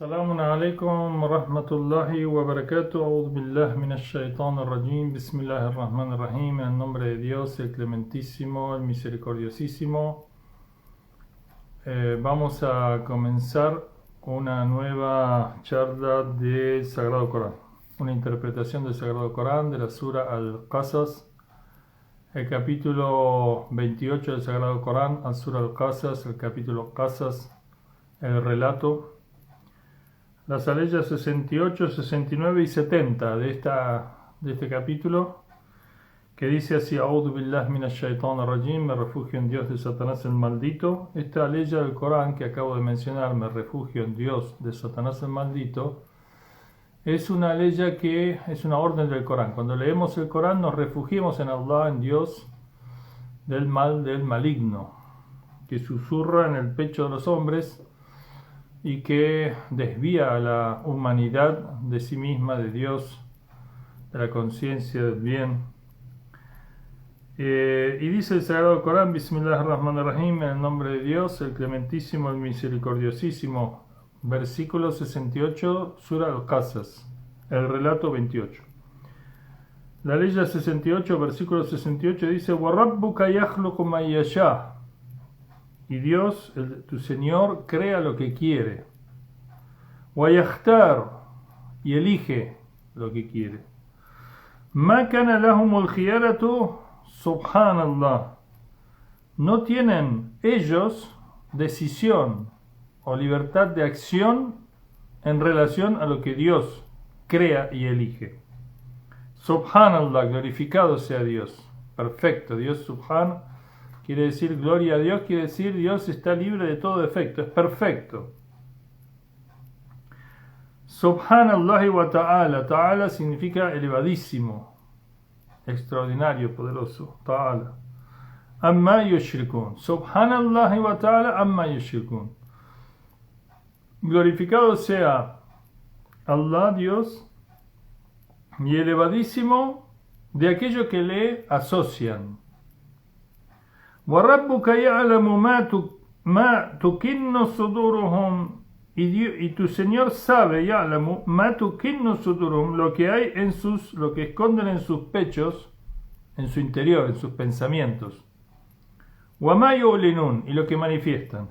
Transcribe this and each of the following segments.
السلام عليكم ورحمة الله وبركاته. أعوذ بالله من الشيطان الرجيم. بسم الله الرحمن الرحيم. En el nombre de Dios, el clementísimo, el misericordiosísimo. Vamos a comenzar una nueva charla del Sagrado Corán. Una interpretación del Sagrado Corán de la Sura Al-Qasas. El capítulo 28 del Sagrado Corán, Al-Sura Al-Qasas, el capítulo Qasas, el relato. Las aleyas 68, 69 y 70 de este capítulo, que dice así: A'udhu billahi minash shaitanir rajim, me refugio en Dios de Satanás el maldito. Esta aleya del Corán que acabo de mencionar, me refugio en Dios de Satanás el maldito, es una aleya que es una orden del Corán. Cuando leemos el Corán nos refugiemos en Allah, en Dios, del mal, del maligno, que susurra en el pecho de los hombres y que desvía a la humanidad de sí misma, de Dios, de la conciencia del bien. Y dice el Sagrado Corán: Bismillahirrahmanirrahim, en el nombre de Dios, el clementísimo, el misericordiosísimo. Versículo 68, Sura Al-Qasas, el relato 28. La ley 68, versículo 68 dice: وَرَبُّكَ يَخْلُقُ مَا يَشَاءُ. Y Dios, tu Señor, crea lo que quiere. وَيَخْتَارُ. Y elige lo que quiere. مَا كَانَ لَهُمُ الْخِيَارَةُ Subhanallah. No tienen ellos decisión o libertad de acción en relación a lo que Dios crea y elige. Subhanallah, glorificado sea Dios. Perfecto, Dios Subhan quiere decir gloria a Dios, quiere decir Dios está libre de todo defecto, es perfecto. Subhanallah wa ta'ala. Ta'ala significa elevadísimo, extraordinario, poderoso. Ta'ala. Amma yushrikun. Subhanallah wa ta'ala amma yushrikun. Glorificado sea Allah, Dios, y elevadísimo de aquello que le asocian. وَرَبُّكَ يَعْلَمُ مَا تُكِنُّ صُدُورُهُمْ. Y tu Señor sabe, يَعْلَمُ مَا تُكِنُّ صُدُورُهُمْ, lo que hay en lo que esconden en sus pechos, en su interior, en sus pensamientos. وَمَا يُعْلِنُونَ, y lo que manifiestan.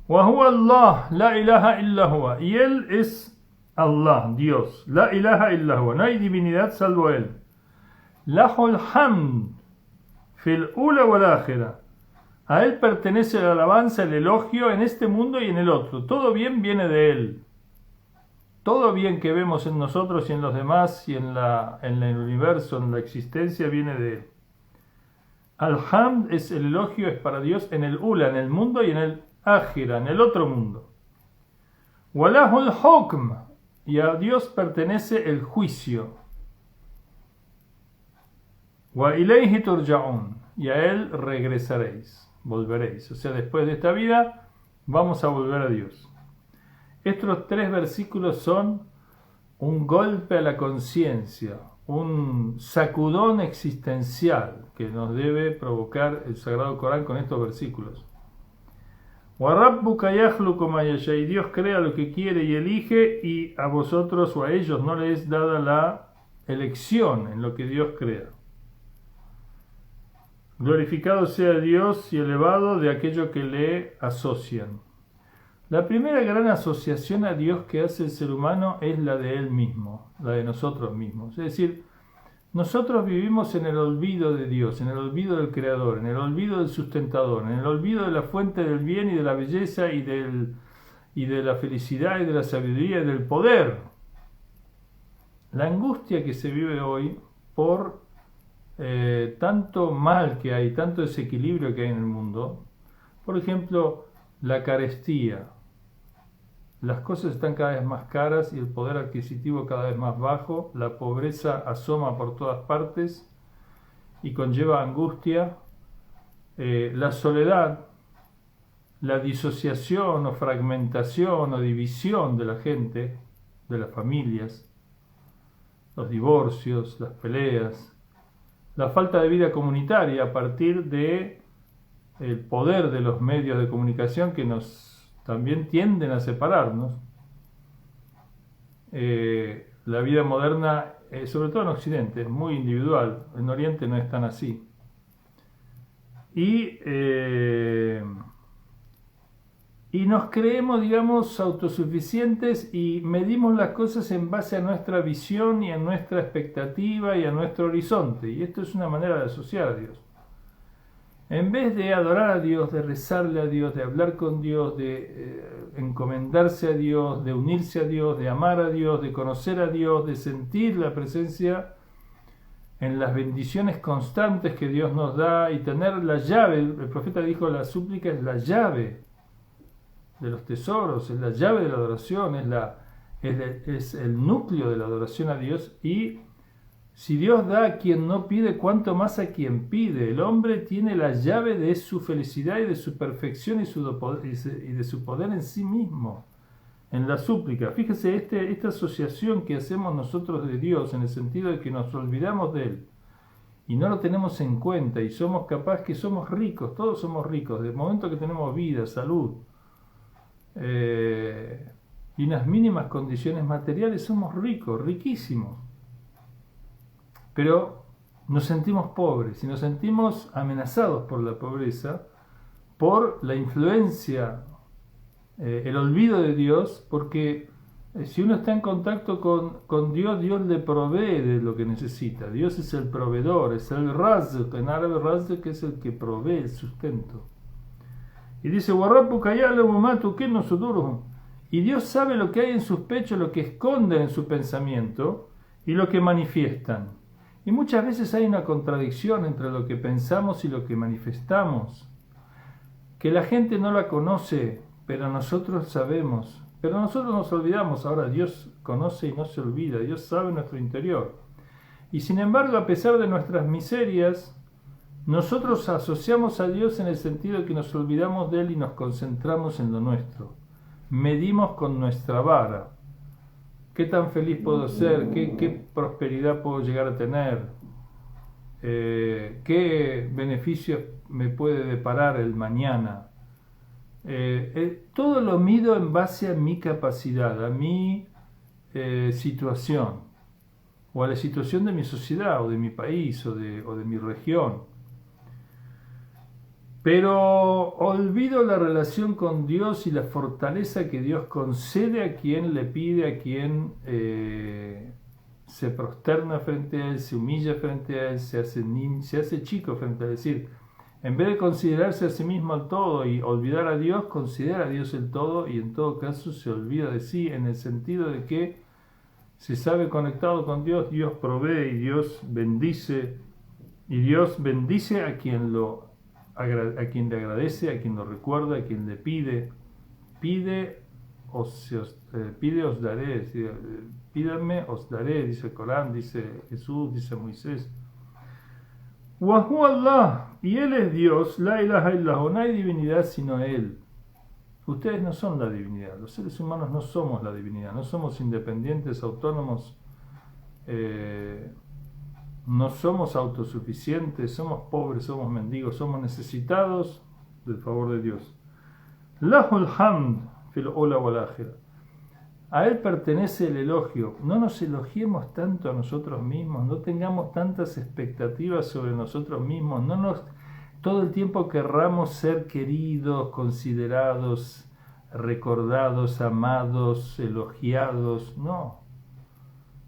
وَهُوَ اللَّهُ لَا إِلَهَ إِلَّا هُوَ. Y Él es Allah, Dios. لَا إِلَهَ إِلَّا هُوَ. No hay divinidad salvo Él. لَهُ الْحَمْدُ fil ula wal akhirah. A Él pertenece la alabanza, el elogio en este mundo y en el otro. Todo bien viene de Él. Todo bien que vemos en nosotros y en los demás y en el universo, en la existencia, viene de Él. Al-Hamd es el elogio, es para Dios en el ula, en el mundo, y en el akhirah, en el otro mundo. Walahul hukm, y a Dios pertenece el juicio. Wa ilayhi turja'un, y a Él regresaréis, volveréis. O sea, después de esta vida vamos a volver a Dios. Estos tres versículos son un golpe a la conciencia, un sacudón existencial que nos debe provocar el Sagrado Corán con estos versículos. Wa rabbuka yakhluqu ma yasha. Y Dios crea lo que quiere y elige, y a vosotros o a ellos no les es dada la elección en lo que Dios crea. Glorificado sea Dios y elevado de aquello que le asocian. La primera gran asociación a Dios que hace el ser humano es la de él mismo, la de nosotros mismos. Es decir, nosotros vivimos en el olvido de Dios, en el olvido del Creador, en el olvido del Sustentador, en el olvido de la fuente del bien y de la belleza y de la felicidad y de la sabiduría y del poder. La angustia que se vive hoy por tanto mal que hay, tanto desequilibrio que hay en el mundo. Por ejemplo, la carestía. Las cosas están cada vez más caras y el poder adquisitivo cada vez más bajo. La pobreza asoma por todas partes y conlleva angustia. La soledad, la disociación o fragmentación o división de la gente, de las familias, los divorcios, las peleas, la falta de vida comunitaria a partir de el poder de los medios de comunicación que nos también tienden a separarnos. La vida moderna, sobre todo en Occidente, es muy individual. En Oriente no es tan así. Y nos creemos, digamos, autosuficientes y medimos las cosas en base a nuestra visión y a nuestra expectativa y a nuestro horizonte. Y esto es una manera de asociar a Dios. En vez de adorar a Dios, de rezarle a Dios, de hablar con Dios, de encomendarse a Dios, de unirse a Dios, de amar a Dios, de conocer a Dios, de sentir la presencia en las bendiciones constantes que Dios nos da y tener la llave, el profeta dijo, la súplica es la llave de los tesoros, es la llave de la adoración, es el núcleo de la adoración a Dios. Y si Dios da a quien no pide, cuánto más a quien pide. El hombre tiene la llave de su felicidad y de su perfección y de su poder en sí mismo, en la súplica. Fíjese, esta asociación que hacemos nosotros de Dios, en el sentido de que nos olvidamos de Él y no lo tenemos en cuenta y somos capaces que somos ricos, todos somos ricos, desde el momento que tenemos vida, salud, y unas mínimas condiciones materiales, somos ricos, riquísimos. Pero nos sentimos pobres y nos sentimos amenazados por la pobreza, por la influencia, el olvido de Dios, porque si uno está en contacto con Dios, Dios le provee de lo que necesita. Dios es el proveedor, es el razq, en árabe razq, que es el que provee el sustento. Y dice, y Dios sabe lo que hay en sus pechos, lo que esconden en su pensamiento y lo que manifiestan. Y muchas veces hay una contradicción entre lo que pensamos y lo que manifestamos, que la gente no la conoce, pero nosotros sabemos. Pero nosotros nos olvidamos. Ahora Dios conoce y no se olvida, Dios sabe nuestro interior. Y sin embargo, a pesar de nuestras miserias, nosotros asociamos a Dios en el sentido de que nos olvidamos de Él y nos concentramos en lo nuestro. Medimos con nuestra vara. ¿Qué tan feliz puedo ser? ¿Qué prosperidad puedo llegar a tener? ¿Qué beneficios me puede deparar el mañana? Todo lo mido en base a mi capacidad, a mi situación, o a la situación de mi sociedad, o de mi país, o de mi región. Pero olvido la relación con Dios y la fortaleza que Dios concede a quien le pide, a quien se prosterna frente a Él, se humilla frente a Él, se hace chico frente a Él. Es decir, en vez de considerarse a sí mismo el todo y olvidar a Dios, considera a Dios el todo y en todo caso se olvida de sí, en el sentido de que se sabe conectado con Dios, Dios provee y Dios bendice a quien le agradece, a quien lo recuerda, a quien le pide. Pide, os daré. Pídanme, os daré, dice el Corán, dice Jesús, dice Moisés. Wahu Allah, y Él es Dios, la ilaha illahu, no hay divinidad sino Él. Ustedes no son la divinidad, los seres humanos no somos la divinidad, no somos independientes, autónomos, no somos autosuficientes, somos pobres, somos mendigos, somos necesitados del favor de Dios. Lahul hamd fil ula wal akhirah. A Él pertenece el elogio. No nos elogiemos tanto a nosotros mismos, no tengamos tantas expectativas sobre nosotros mismos, todo el tiempo querramos ser queridos, considerados, recordados, amados, elogiados. No,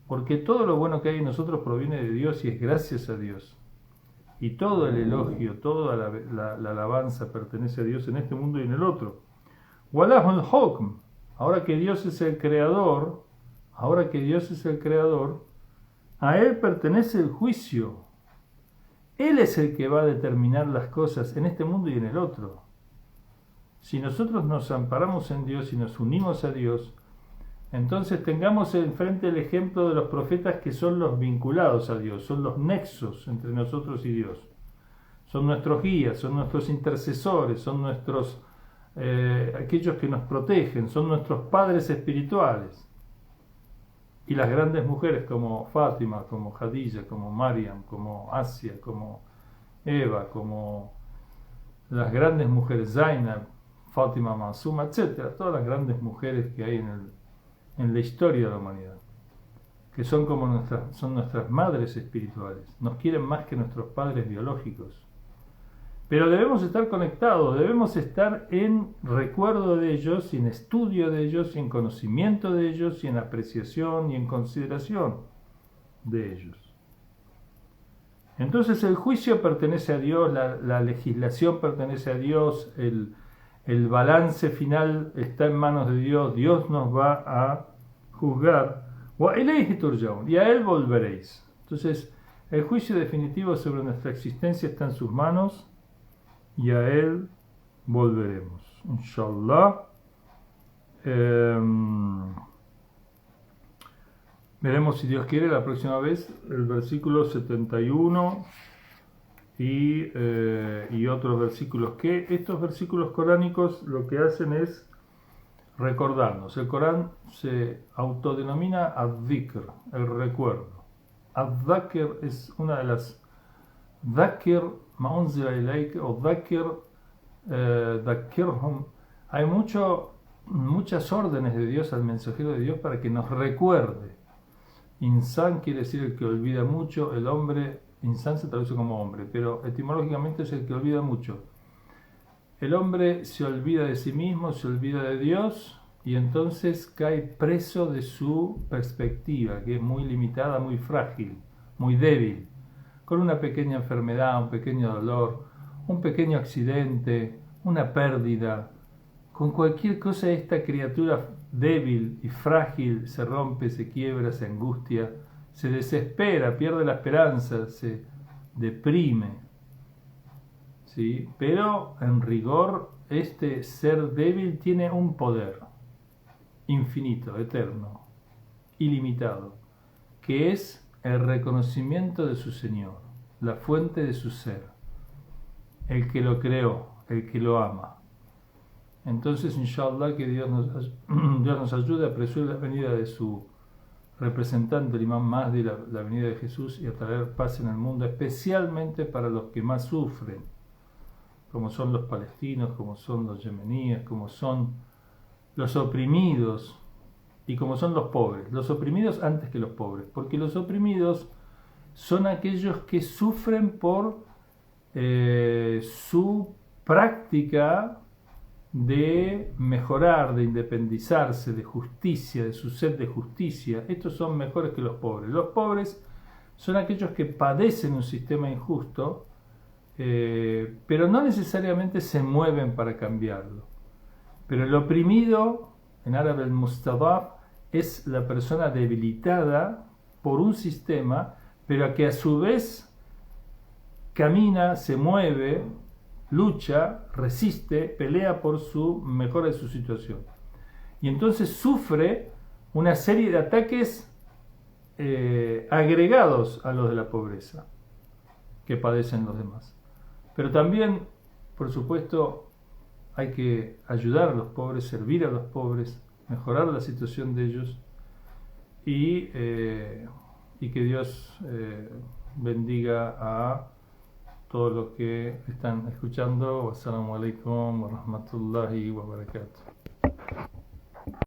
porque todo lo bueno que hay en nosotros proviene de Dios y es gracias a Dios. Y todo el elogio, toda la alabanza pertenece a Dios en este mundo y en el otro. Walahul hukm. Ahora que Dios es el creador, a Él pertenece el juicio. Él es el que va a determinar las cosas en este mundo y en el otro. Si nosotros nos amparamos en Dios y nos unimos a Dios, entonces tengamos enfrente el ejemplo de los profetas que son los vinculados a Dios, son los nexos entre nosotros y Dios. Son nuestros guías, son nuestros intercesores, son nuestros aquellos que nos protegen, son nuestros padres espirituales. Y las grandes mujeres como Fátima, como Khadija, como Mariam, como Asia, como Eva, como las grandes mujeres Zainab, Fátima Masuma, etcétera, todas las grandes mujeres que hay en la historia de la humanidad, que son como nuestras madres espirituales, nos quieren más que nuestros padres biológicos. Pero debemos estar conectados, debemos estar en recuerdo de ellos, y en estudio de ellos, y en conocimiento de ellos, y en apreciación y en consideración de ellos. Entonces el juicio pertenece a Dios, la legislación pertenece a Dios, el balance final está en manos de Dios, Dios nos va a juzgar. Y a Él volveréis. Entonces el juicio definitivo sobre nuestra existencia está en sus manos, y a Él volveremos, inshallah. Veremos, si Dios quiere, la próxima vez el versículo 71 y otros versículos, que estos versículos coránicos lo que hacen es recordarnos. El Corán se autodenomina ad-dhikr, el recuerdo. Ad-dhakir es una de las dhakir ma unzila ilayk, o dhakir dhakirhum. Hay muchas órdenes de Dios al mensajero de Dios para que nos recuerde. Insan quiere decir el que olvida mucho. El hombre, insan se traduce como hombre, pero etimológicamente es el que olvida mucho. El hombre se olvida de sí mismo, se olvida de Dios, y entonces cae preso de su perspectiva, que es muy limitada, muy frágil, muy débil. Con una pequeña enfermedad, un pequeño dolor, un pequeño accidente, una pérdida, con cualquier cosa, esta criatura débil y frágil se rompe, se quiebra, se angustia, se desespera, pierde la esperanza, se deprime. ¿Sí? Pero en rigor, este ser débil tiene un poder infinito, eterno, ilimitado, que es el reconocimiento de su Señor, la fuente de su ser, el que lo creó, el que lo ama. Entonces, inshallah, que Dios nos ayude a apresurar la venida de su representante, el Imam Mahdi, la venida de Jesús, y a traer paz en el mundo, especialmente para los que más sufren, como son los palestinos, como son los yemeníes, como son los oprimidos y como son los pobres. Los oprimidos antes que los pobres, porque los oprimidos son aquellos que sufren por su práctica de mejorar, de independizarse, de justicia, de su sed de justicia. Estos son mejores que los pobres. Los pobres son aquellos que padecen un sistema injusto, pero no necesariamente se mueven para cambiarlo. Pero el oprimido, en árabe el mustadaf, es la persona debilitada por un sistema, pero que a su vez camina, se mueve, lucha, resiste, pelea por su mejora de su situación. Y entonces sufre una serie de ataques agregados a los de la pobreza que padecen los demás. Pero también, por supuesto, hay que ayudar a los pobres, servir a los pobres, mejorar la situación de ellos, y que Dios bendiga a todos los que están escuchando. Wassalamu alaikum wa rahmatullahi wa barakatuh.